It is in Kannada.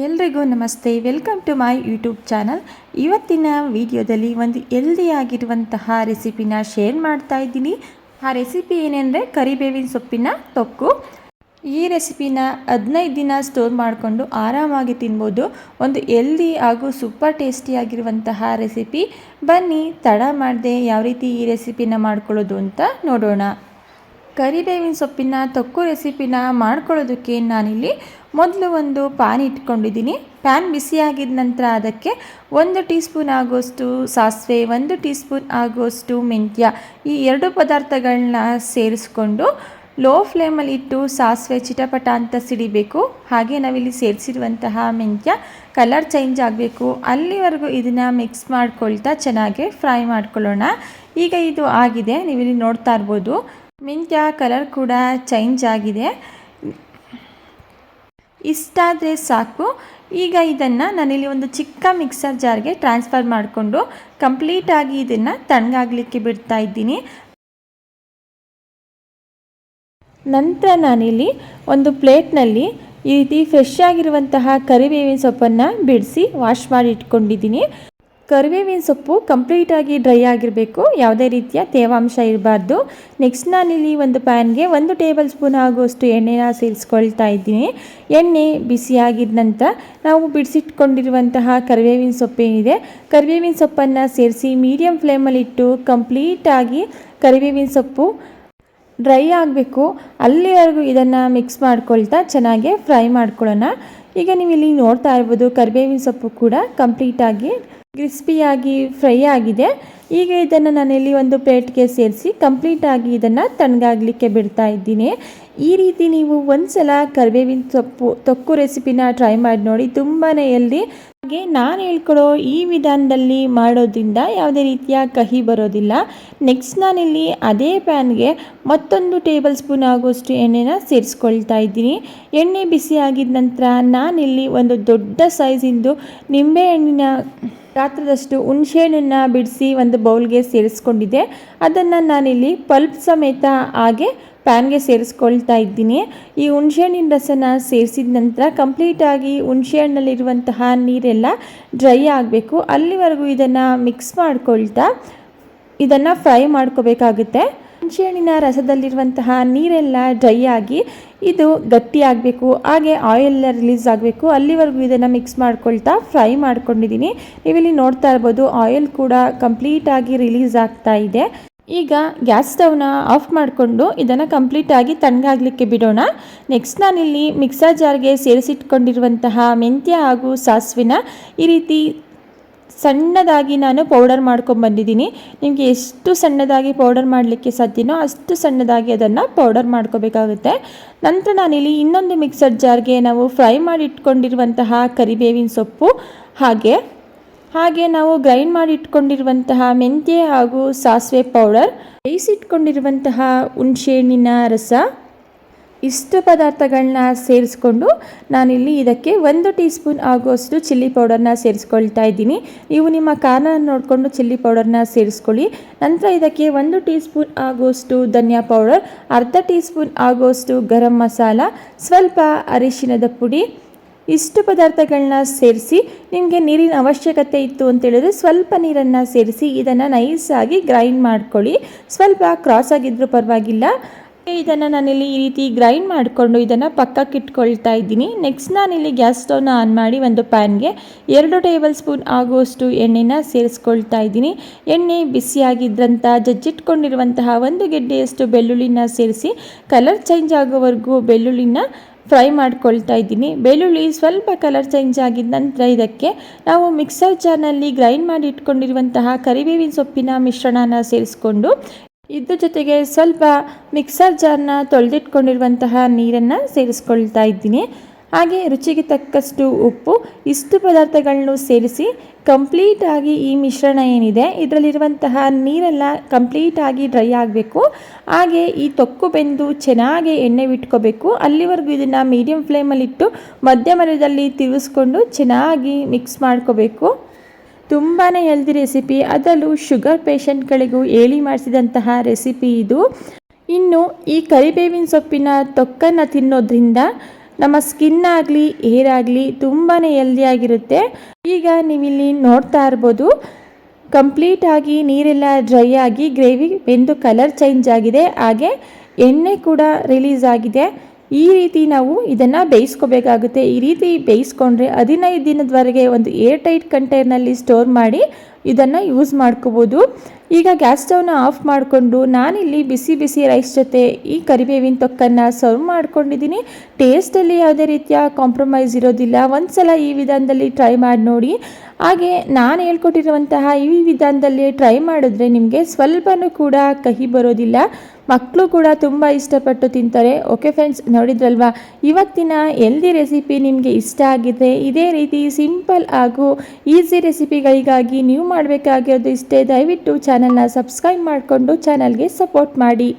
ಎಲ್ರಿಗೂ ನಮಸ್ತೆ. Welcome to my YouTube channel. ಇವತ್ತಿನ ವಿಡಿಯೋದಲ್ಲಿ ಒಂದು ಹೆಲ್ದಿ ಆಗಿರುವಂತಹ ರೆಸಿಪಿನ ಶೇರ್ ಮಾಡ್ತಾ ಇದ್ದೀನಿ. ಆ ರೆಸಿಪಿ ಏನೆಂದರೆ ಕರಿಬೇವಿನ ಸೊಪ್ಪಿನ ತೊಕ್ಕು. ಈ ರೆಸಿಪಿನ 15 ದಿನ ಸ್ಟೋರ್ ಮಾಡಿಕೊಂಡು ಆರಾಮಾಗಿ ತಿನ್ಬೋದು. ಒಂದು ಹೆಲ್ದಿ ಹಾಗೂ ಸೂಪರ್ ಟೇಸ್ಟಿಯಾಗಿರುವಂತಹ ರೆಸಿಪಿ. ಬನ್ನಿ ತಡ ಮಾಡದೆ ಯಾವ ರೀತಿ ಈ ರೆಸಿಪಿನ ಮಾಡ್ಕೊಳ್ಳೋದು ಅಂತ ನೋಡೋಣ. ಕರಿಬೇವಿನ ಸೊಪ್ಪಿನ ತೊಕ್ಕು ರೆಸಿಪಿನ ಮಾಡ್ಕೊಳ್ಳೋದಕ್ಕೆ ನಾನಿಲ್ಲಿ ಮೊದಲು ಒಂದು ಪ್ಯಾನ್ ಇಟ್ಕೊಂಡಿದ್ದೀನಿ. ಪ್ಯಾನ್ ಬಿಸಿಯಾಗಿದ ನಂತರ ಅದಕ್ಕೆ 1 ಟೀ ಸ್ಪೂನ್ ಆಗೋಷ್ಟು ಸಾಸಿವೆ, 1 ಟೀ ಸ್ಪೂನ್ ಆಗೋಷ್ಟು ಮೆಂತ್ಯ, ಈ 2 ಪದಾರ್ಥಗಳನ್ನ ಸೇರಿಸ್ಕೊಂಡು ಲೋ ಫ್ಲೇಮಲ್ಲಿ ಇಟ್ಟು ಸಾಸಿವೆ ಚಿಟಪಟ ಅಂತ ಸಿಡಿಬೇಕು. ಹಾಗೆ ನಾವಿಲ್ಲಿ ಸೇರಿಸಿರುವಂತಹ ಮೆಂತ್ಯ ಕಲರ್ ಚೇಂಜ್ ಆಗಬೇಕು, ಅಲ್ಲಿವರೆಗೂ ಇದನ್ನು ಮಿಕ್ಸ್ ಮಾಡ್ಕೊಳ್ತಾ ಚೆನ್ನಾಗಿ ಫ್ರೈ ಮಾಡ್ಕೊಳ್ಳೋಣ. ಈಗ ಇದು ಆಗಿದೆ, ನೀವಿಲ್ಲಿ ನೋಡ್ತಾ ಇರ್ಬೋದು ಮೆಂತ್ಯ ಕಲರ್ ಕೂಡ ಚೇಂಜ್ ಆಗಿದೆ. ಇಷ್ಟಾದರೆ ಸಾಕು. ಈಗ ಇದನ್ನು ನಾನಿಲ್ಲಿ ಒಂದು ಚಿಕ್ಕ ಮಿಕ್ಸರ್ ಜಾರ್ಗೆ ಟ್ರಾನ್ಸ್ಫರ್ ಮಾಡಿಕೊಂಡು ಕಂಪ್ಲೀಟಾಗಿ ಇದನ್ನು ತಣ್ಣಗಾಗಲಿಕ್ಕೆ ಬಿಡ್ತಾ ಇದ್ದೀನಿ. ನಂತರ ನಾನಿಲ್ಲಿ ಒಂದು ಪ್ಲೇಟ್ನಲ್ಲಿ ಈ ರೀತಿ ಫ್ರೆಶ್ ಆಗಿರುವಂತಹ ಕರಿಬೇವಿನ ಸೊಪ್ಪನ್ನು ಬಿಡಿಸಿ ವಾಶ್ ಮಾಡಿ ಇಟ್ಕೊಂಡಿದ್ದೀನಿ. ಕರಿಬೇವಿನ ಸೊಪ್ಪು ಕಂಪ್ಲೀಟಾಗಿ ಡ್ರೈ ಆಗಿರಬೇಕು, ಯಾವುದೇ ರೀತಿಯ ತೇವಾಂಶ ಇರಬಾರ್ದು. ನೆಕ್ಸ್ಟ್ ನಾನಿಲ್ಲಿ ಒಂದು ಪ್ಯಾನ್ಗೆ 1 ಟೇಬಲ್ ಸ್ಪೂನ್ ಆಗುವಷ್ಟು ಎಣ್ಣೆನ ಸೇರಿಸ್ಕೊಳ್ತಾ ಇದ್ದೀನಿ. ಎಣ್ಣೆ ಬಿಸಿಯಾಗಿದ ನಂತರ ನಾವು ಬಿಡಿಸಿಟ್ಕೊಂಡಿರುವಂತಹ ಕರಿಬೇವಿನ ಸೊಪ್ಪೇನಿದೆ, ಕರಿಬೇವಿನ ಸೊಪ್ಪನ್ನು ಸೇರಿಸಿ ಮೀಡಿಯಮ್ ಫ್ಲೇಮಲ್ಲಿಟ್ಟು ಕಂಪ್ಲೀಟಾಗಿ ಕರಿಬೇವಿನ ಸೊಪ್ಪು ಡ್ರೈ ಆಗಬೇಕು, ಅಲ್ಲಿವರೆಗೂ ಇದನ್ನು ಮಿಕ್ಸ್ ಮಾಡ್ಕೊಳ್ತಾ ಚೆನ್ನಾಗಿ ಫ್ರೈ ಮಾಡ್ಕೊಳ್ಳೋಣ. ಈಗ ನೀವು ಇಲ್ಲಿ ನೋಡ್ತಾ ಇರ್ಬೋದು ಕರಿಬೇವಿನ ಸೊಪ್ಪು ಕೂಡ ಕಂಪ್ಲೀಟಾಗಿ ಕ್ರಿಸ್ಪಿಯಾಗಿ ಫ್ರೈ ಆಗಿದೆ. ಈಗ ಇದನ್ನು ನಾನಿಲ್ಲಿ ಒಂದು ಪ್ಲೇಟ್ಗೆ ಸೇರಿಸಿ ಕಂಪ್ಲೀಟಾಗಿ ಇದನ್ನು ತಣ್ಣಗಾಗಲಿಕ್ಕೆ ಬಿಡ್ತಾ ಇದ್ದೀನಿ. ಈ ರೀತಿ ನೀವು ಒಂದ್ಸಲ ಕರಿಬೇವಿನ ಸೊಪ್ಪು ತೊಕ್ಕು ರೆಸಿಪಿನ ಟ್ರೈ ಮಾಡಿ ನೋಡಿ, ತುಂಬಾ ಹೆಲ್ದಿ. ಹಾಗೆ ನಾನು ಹೇಳ್ಕೊಡೋ ಈ ವಿಧಾನದಲ್ಲಿ ಮಾಡೋದ್ರಿಂದ ಯಾವುದೇ ರೀತಿಯ ಕಹಿ ಬರೋದಿಲ್ಲ. ನೆಕ್ಸ್ಟ್ ನಾನಿಲ್ಲಿ ಅದೇ ಪ್ಯಾನ್ಗೆ ಮತ್ತೊಂದು ಟೇಬಲ್ ಸ್ಪೂನ್ ಆಗುವಷ್ಟು ಎಣ್ಣೆನ ಸೇರಿಸ್ಕೊಳ್ತಾ ಇದ್ದೀನಿ. ಎಣ್ಣೆ ಬಿಸಿ ಆಗಿದ ನಂತರ ನಾನಿಲ್ಲಿ ಒಂದು ದೊಡ್ಡ ಸೈಜಿಂದು ನಿಂಬೆಹಣ್ಣಿನ ಗಾತ್ರದಷ್ಟು ಹುಣಸೆಹಣ್ಣನ್ನು ಬಿಡಿಸಿ ಒಂದು ಬೌಲ್ಗೆ ಸೇರಿಸ್ಕೊಂಡಿದ್ದೆ. ಅದನ್ನು ನಾನಿಲ್ಲಿ ಪಲ್ಪ್ ಸಮೇತ ಹಾಗೆ ಪ್ಯಾನ್ಗೆ ಸೇರಿಸ್ಕೊಳ್ತಾ ಇದ್ದೀನಿ. ಈ ಹುಣಸೆಹಣ್ಣಿನ ರಸನ ಸೇರಿಸಿದ ನಂತರ ಕಂಪ್ಲೀಟಾಗಿ ಹುಣಸೆಹಣ್ಣಲ್ಲಿರುವಂತಹ ನೀರೆಲ್ಲ ಡ್ರೈ ಆಗಬೇಕು, ಅಲ್ಲಿವರೆಗೂ ಇದನ್ನು ಮಿಕ್ಸ್ ಮಾಡ್ಕೊಳ್ತಾ ಇದನ್ನು ಫ್ರೈ ಮಾಡ್ಕೋಬೇಕಾಗುತ್ತೆ. ಹುಣಸೆಹಣ್ಣಿನ ರಸದಲ್ಲಿರುವಂತಹ ನೀರೆಲ್ಲ ಡ್ರೈ ಆಗಿ ಇದು ಗಟ್ಟಿ ಆಗಬೇಕು, ಹಾಗೆ ಆಯಿಲ್ ರಿಲೀಸ್ ಆಗಬೇಕು, ಅಲ್ಲಿವರೆಗೂ ಇದನ್ನು ಮಿಕ್ಸ್ ಮಾಡ್ಕೊಳ್ತಾ ಫ್ರೈ ಮಾಡ್ಕೊಂಡಿದ್ದೀನಿ. ನೀವಿಲ್ಲಿ ನೋಡ್ತಾ ಇರ್ಬೋದು ಆಯಿಲ್ ಕೂಡ ಕಂಪ್ಲೀಟಾಗಿ ರಿಲೀಸ್ ಆಗ್ತಾ ಇದೆ. ಈಗ ಗ್ಯಾಸ್ ಸ್ಟವ್ನ ಆಫ್ ಮಾಡಿಕೊಂಡು ಇದನ್ನು ಕಂಪ್ಲೀಟಾಗಿ ತಣ್ಣಗಾಗಲಿಕ್ಕೆ ಬಿಡೋಣ. ನೆಕ್ಸ್ಟ್ ನಾನಿಲ್ಲಿ ಮಿಕ್ಸರ್ ಜಾರ್ಗೆ ಸೇರಿಸಿಟ್ಕೊಂಡಿರುವಂತಹ ಮೆಂತ್ಯ ಹಾಗೂ ಸಾಸಿವೆನ ಈ ರೀತಿ ಸಣ್ಣದಾಗಿ ನಾನು ಪೌಡರ್ ಮಾಡ್ಕೊಂಬಂದಿದ್ದೀನಿ. ನಿಮಗೆ ಎಷ್ಟು ಸಣ್ಣದಾಗಿ ಪೌಡರ್ ಮಾಡಲಿಕ್ಕೆ ಸಾಧ್ಯನೋ ಅಷ್ಟು ಸಣ್ಣದಾಗಿ ಅದನ್ನು ಪೌಡರ್ ಮಾಡ್ಕೋಬೇಕಾಗುತ್ತೆ. ನಂತರ ನಾನಿಲ್ಲಿ ಇನ್ನೊಂದು ಮಿಕ್ಸರ್ ಜಾರ್ಗೆ ನಾವು ಫ್ರೈ ಮಾಡಿ ಇಟ್ಕೊಂಡಿರುವಂತಹ ಕರಿಬೇವಿನ ಸೊಪ್ಪು ಹಾಗೆ ನಾವು ಗ್ರೈಂಡ್ ಮಾಡಿ ಇಟ್ಕೊಂಡಿರುವಂತಹ ಮೆಂತ್ಯ ಹಾಗೂ ಸಾಸಿವೆ ಪೌಡರ್, ಬೇಯಿಸಿಟ್ಕೊಂಡಿರುವಂತಹ ಹುಣಸೆಹಣ್ಣಿನ ರಸ, ಇಷ್ಟು ಪದಾರ್ಥಗಳನ್ನ ಸೇರಿಸ್ಕೊಂಡು ನಾನಿಲ್ಲಿ ಇದಕ್ಕೆ 1 ಟೀ ಸ್ಪೂನ್ ಆಗುವಷ್ಟು ಚಿಲ್ಲಿ ಪೌಡರ್ನ ಸೇರಿಸ್ಕೊಳ್ತಾ ಇದ್ದೀನಿ. ನೀವು ನಿಮ್ಮ ಖಾರ ನೋಡಿಕೊಂಡು ಚಿಲ್ಲಿ ಪೌಡರ್ನ ಸೇರಿಸ್ಕೊಳ್ಳಿ. ನಂತರ ಇದಕ್ಕೆ 1 ಟೀ ಸ್ಪೂನ್ ಆಗುವಷ್ಟು ಧನಿಯಾ ಪೌಡರ್, ಅರ್ಧ ಟೀ ಸ್ಪೂನ್ ಆಗುವಷ್ಟು ಗರಂ ಮಸಾಲ, ಸ್ವಲ್ಪ ಅರಿಶಿಣದ ಪುಡಿ, ಇಷ್ಟು ಪದಾರ್ಥಗಳನ್ನ ಸೇರಿಸಿ ನಿಮಗೆ ನೀರಿನ ಅವಶ್ಯಕತೆ ಇತ್ತು ಅಂತೇಳಿದ್ರೆ ಸ್ವಲ್ಪ ನೀರನ್ನು ಸೇರಿಸಿ ಇದನ್ನು ನೈಸಾಗಿ ಗ್ರೈಂಡ್ ಮಾಡ್ಕೊಳ್ಳಿ. ಸ್ವಲ್ಪ ಕ್ರಾಸ್ ಆಗಿದ್ರೂ ಪರವಾಗಿಲ್ಲ. ಇದನ್ನು ನಾನಿಲ್ಲಿ ಈ ರೀತಿ ಗ್ರೈಂಡ್ ಮಾಡಿಕೊಂಡು ಇದನ್ನು ಪಕ್ಕಕ್ಕೆ ಇಟ್ಕೊಳ್ತಾ ಇದ್ದೀನಿ. ನೆಕ್ಸ್ಟ್ ನಾನಿಲ್ಲಿ ಗ್ಯಾಸ್ ಸ್ಟವ್ನ ಆನ್ ಮಾಡಿ ಒಂದು ಪ್ಯಾನ್ಗೆ 2 ಟೇಬಲ್ ಸ್ಪೂನ್ ಆಗುವಷ್ಟು ಎಣ್ಣೆನ ಸೇರಿಸ್ಕೊಳ್ತಾ ಇದ್ದೀನಿ. ಎಣ್ಣೆ ಬಿಸಿಯಾಗಿದ್ದಂಥ ಜಜ್ಜಿಟ್ಕೊಂಡಿರುವಂತಹ 1 ಗೆಡ್ಡೆಯಷ್ಟು ಬೆಳ್ಳುಳ್ಳಿನ ಸೇರಿಸಿ ಕಲರ್ ಚೇಂಜ್ ಆಗೋವರೆಗೂ ಬೆಳ್ಳುಳ್ಳಿನ ಫ್ರೈ ಮಾಡ್ಕೊಳ್ತಾ ಇದ್ದೀನಿ. ಬೆಳ್ಳುಳ್ಳಿ ಸ್ವಲ್ಪ ಕಲರ್ ಚೇಂಜ್ ಆಗಿದ ನಂತರ ಇದಕ್ಕೆ ನಾವು ಮಿಕ್ಸರ್ ಜಾರ್ನಲ್ಲಿ ಗ್ರೈಂಡ್ ಮಾಡಿ ಇಟ್ಕೊಂಡಿರುವಂತಹ ಕರಿಬೇವಿನ ಸೊಪ್ಪಿನ ಮಿಶ್ರಣನ ಸೇರಿಸ್ಕೊಂಡು ಇದ್ರ ಜೊತೆಗೆ ಸ್ವಲ್ಪ ಮಿಕ್ಸರ್ ಜಾರ್ನ ತೊಳೆದಿಟ್ಕೊಂಡಿರುವಂತಹ ನೀರನ್ನು ಸೇರಿಸ್ಕೊಳ್ತಾ ಇದ್ದೀನಿ. ಹಾಗೆ ರುಚಿಗೆ ತಕ್ಕಷ್ಟು ಉಪ್ಪು, ಇಷ್ಟು ಪದಾರ್ಥಗಳನ್ನು ಸೇರಿಸಿ ಕಂಪ್ಲೀಟಾಗಿ ಈ ಮಿಶ್ರಣ ಏನಿದೆ ಇದರಲ್ಲಿರುವಂತಹ ನೀರೆಲ್ಲ ಕಂಪ್ಲೀಟಾಗಿ ಡ್ರೈ ಆಗಬೇಕು. ಹಾಗೆ ಈ ತೊಕ್ಕು ಬೆಂದು ಚೆನ್ನಾಗಿ ಎಣ್ಣೆ ಬಿಟ್ಕೋಬೇಕು, ಅಲ್ಲಿವರೆಗೂ ಇದನ್ನು ಮೀಡಿಯಮ್ ಫ್ಲೇಮಲ್ಲಿಟ್ಟು ಮಧ್ಯಮದಲ್ಲಿ ತಿರುಗಿಸ್ಕೊಂಡು ಚೆನ್ನಾಗಿ ಮಿಕ್ಸ್ ಮಾಡ್ಕೋಬೇಕು. ತುಂಬಾ ಹೆಲ್ದಿ ರೆಸಿಪಿ, ಅದರಲ್ಲೂ ಶುಗರ್ ಪೇಷಂಟ್ಗಳಿಗೂ ಹೇಳಿ ಮಾಡಿಸಿದಂತಹ ರೆಸಿಪಿ ಇದು. ಇನ್ನು ಈ ಕರಿಬೇವಿನ ಸೊಪ್ಪಿನ ತೊಕ್ಕನ್ನು ತಿನ್ನೋದ್ರಿಂದ ನಮ್ಮ ಸ್ಕಿನ್ ಆಗಲಿ ಹೇರ್ ಆಗಲಿ ತುಂಬಾ ಹೆಲ್ದಿಯಾಗಿರುತ್ತೆ. ಈಗ ನೀವಿಲ್ಲಿ ನೋಡ್ತಾ ಇರ್ಬೋದು, ಕಂಪ್ಲೀಟಾಗಿ ನೀರೆಲ್ಲ ಡ್ರೈ ಆಗಿ ಗ್ರೇವಿ ಬೆಂದು ಕಲರ್ ಚೇಂಜ್ ಆಗಿದೆ, ಹಾಗೆ ಎಣ್ಣೆ ಕೂಡ ರಿಲೀಸ್ ಆಗಿದೆ. ಈ ರೀತಿ ನಾವು ಇದನ್ನು ಬೇಯಿಸ್ಕೋಬೇಕಾಗುತ್ತೆ. ಈ ರೀತಿ ಬೇಯಿಸ್ಕೊಂಡ್ರೆ 15 ದಿನದವರೆಗೆ ಒಂದು ಏರ್ ಟೈಟ್ ಕಂಟೈನರ್ನಲ್ಲಿ ಸ್ಟೋರ್ ಮಾಡಿ ಇದನ್ನು ಯೂಸ್ ಮಾಡ್ಕೋಬೋದು. ಈಗ ಗ್ಯಾಸ್ ಸ್ಟವ್ನ ಆಫ್ ಮಾಡಿಕೊಂಡು ನಾನಿಲ್ಲಿ ಬಿಸಿ ಬಿಸಿ ರೈಸ್ ಜೊತೆ ಈ ಕರಿಬೇವಿನ ತೊಕ್ಕನ್ನು ಸರ್ವ್ ಮಾಡ್ಕೊಂಡಿದ್ದೀನಿ. ಟೇಸ್ಟಲ್ಲಿ ಯಾವುದೇ ರೀತಿಯ ಕಾಂಪ್ರಮೈಸ್ ಇರೋದಿಲ್ಲ. ಒಂದ್ಸಲ ಈ ವಿಧಾನದಲ್ಲಿ ಟ್ರೈ ಮಾಡಿ ನೋಡಿ. ಹಾಗೆ ನಾನು ಹೇಳ್ಕೊಟ್ಟಿರುವಂತಹ ಈ ವಿಧಾನದಲ್ಲಿ ಟ್ರೈ ಮಾಡಿದ್ರೆ ನಿಮಗೆ ಸ್ವಲ್ಪನೂ ಕೂಡ ಕಹಿ ಬರೋದಿಲ್ಲ. ಮಕ್ಕಳು ಕೂಡ ತುಂಬ ಇಷ್ಟಪಟ್ಟು ತಿಂತಾರೆ. ಓಕೆ ಫ್ರೆಂಡ್ಸ್, ನೋಡಿದ್ರಲ್ವಾ, ಇವತ್ತಿನ ಹೆಲ್ದಿ ರೆಸಿಪಿ ನಿಮಗೆ ಇಷ್ಟ ಆಗಿದೆ. ಇದೇ ರೀತಿ ಸಿಂಪಲ್ ಹಾಗೂ ಈಸಿ ರೆಸಿಪಿಗಳಿಗಾಗಿ ನೀವು ಮಾಡಬೇಕಾಗಿರೋದು ಇಷ್ಟೇ. ದಯವಿಟ್ಟು ಚಾನಲ್ನ ಸಬ್ಸ್ಕ್ರೈಬ್ ಮಾಡಿಕೊಂಡು ಚಾನಲ್ಗೆ ಸಪೋರ್ಟ್ ಮಾಡಿ.